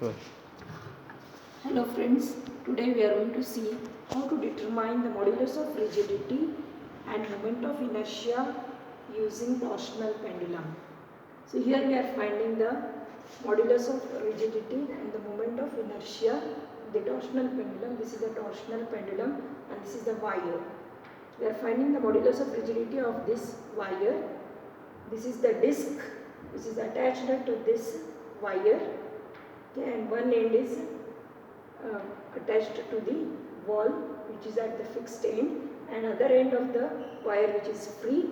Good. Hello friends, today we are going to see how to determine the modulus of rigidity and moment of inertia using torsional pendulum. So here we are finding the modulus of rigidity and the moment of inertia of the torsional pendulum. This is the torsional pendulum and this is the wire. We are finding the modulus of rigidity of this wire. This is the disc which is attached to this wire, okay, and one end is attached to the wall which is at the fixed end, and other end of the wire which is free.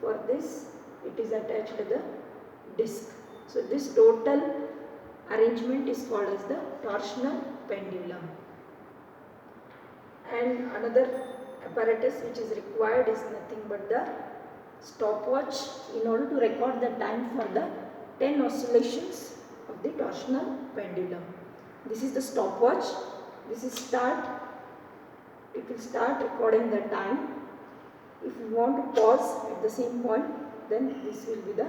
For this it is attached to the disc. So this total arrangement is called as the torsional pendulum. And another apparatus which is required is nothing but the stopwatch in order to record the time for the 10 oscillations of the torsional pendulum. This is the stopwatch. This is start. It will start recording the time. If you want to pause at the same point, then this will be the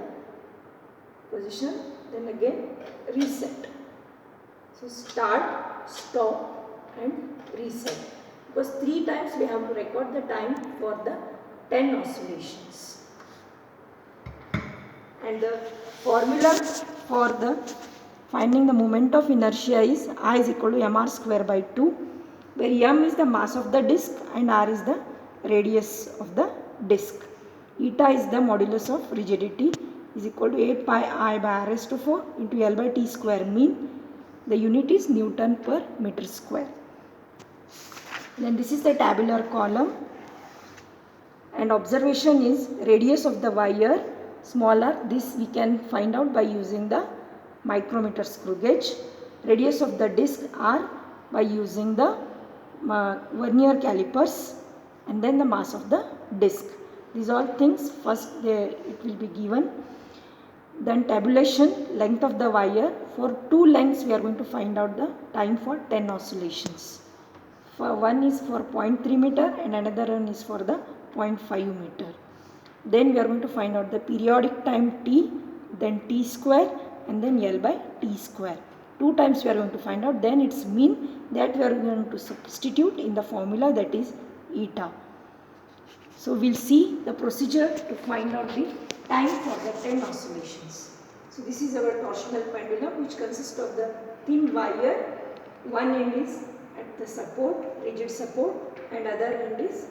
position. Then again reset. So start, stop and reset. Because 3 times we have to record the time for the 10 oscillations. And the formula for the finding the moment of inertia is I is equal to mr square by 2, where m is the mass of the disc and r is the radius of the disc. Eta is the modulus of rigidity is equal to 8 pi I by r raised to 4 into L by T square mean. The unit is Newton per meter square. Then this is the tabular column, and observation is radius of the wire smaller. This we can find out by using the micrometer screw gauge. Radius of the disc R by using the vernier calipers, and then the mass of the disc. These all things first it will be given. Then tabulation, length of the wire. For 2 lengths we are going to find out the time for 10 oscillations. For one is for 0.3 meter and another one is for the 0.5 meter. Then we are going to find out the periodic time T, then T square and then L by T square. 2 times we are going to find out, then its mean that we are going to substitute in the formula, that is eta. So we will see the procedure to find out the time for the 10 oscillations. So this is our torsional pendulum, which consists of the thin wire. One end is at the support, rigid support, and other end is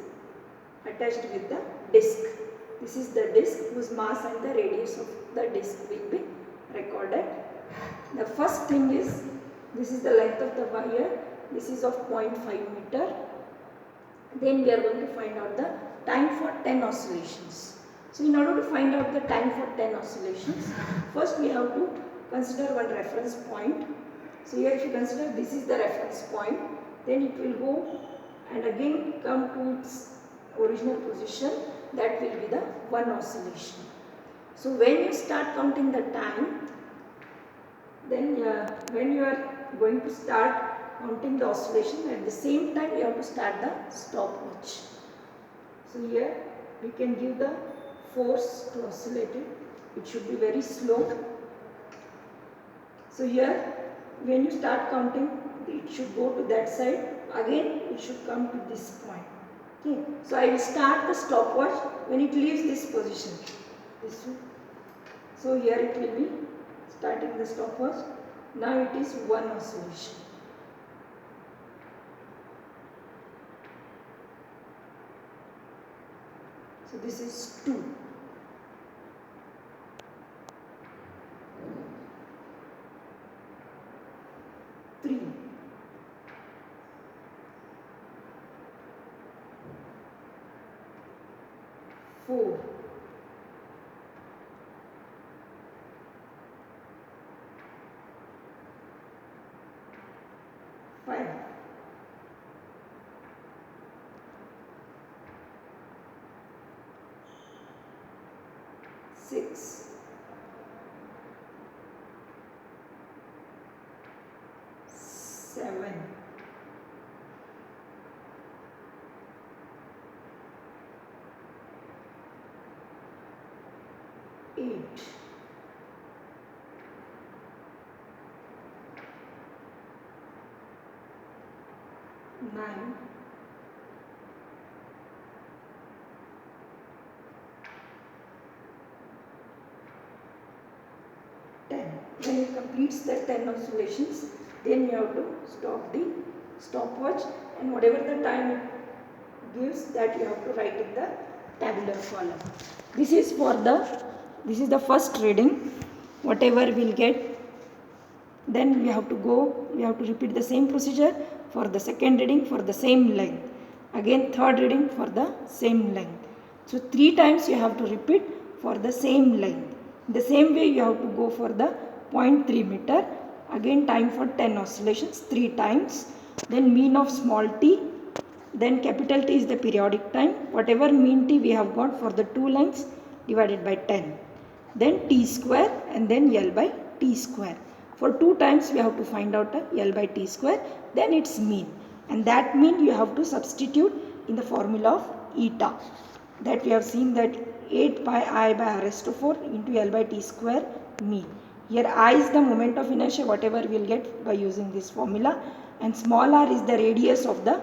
attached with the disc. This is the disc whose mass and the radius of the disc will be recorded. The first thing is, this is the length of the wire. This is of 0.5 meter. Then we are going to find out the time for 10 oscillations. So in order to find out the time for 10 oscillations, first we have to consider one reference point. So here if you consider this is the reference point, then it will go and again come to its original position. That will be the 1 oscillation. So when you start counting the time, then when you are going to start counting the oscillation, at the same time you have to start the stopwatch. So here we can give the force to oscillate it. It should be very slow. So here when you start counting, it should go to that side. Again it should come to this point. Okay. So I will start the stopwatch when it leaves this position. This one. So here it will be starting the stopwatch. Now it is 1 oscillation. So this is 2. Three. 4. 5. 6. 7. 8. 9, 10. When it completes the 10 oscillations, then you have to stop the stopwatch, and whatever the time it gives, that you have to write in the tabular column. This is the first reading. Whatever we'll get, then we have to repeat the same procedure for the second reading for the same length. Again third reading for the same length. So 3 times you have to repeat for the same length. The same way you have to go for the 0.3 meter. Again time for 10 oscillations 3 times. Then mean of small t. Then capital T is the periodic time. Whatever mean t we have got for the 2 lengths divided by 10. Then t square and then L by t square. For 2 times we have to find out L by t square, then its mean. And that mean you have to substitute in the formula of eta. That we have seen that 8 pi I by r raised to 4 into L by t square mean. Here I is the moment of inertia, whatever we will get by using this formula, and small r is the radius of the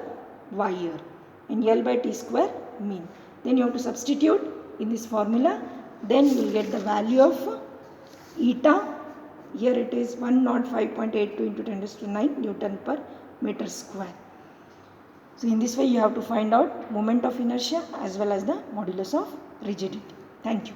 wire, and L by t square mean. Then you have to substitute in this formula, then you will get the value of eta. Here it is 105.82 into 10 raised to 9 Newton per meter square. So in this way you have to find out moment of inertia as well as the modulus of rigidity. Thank you.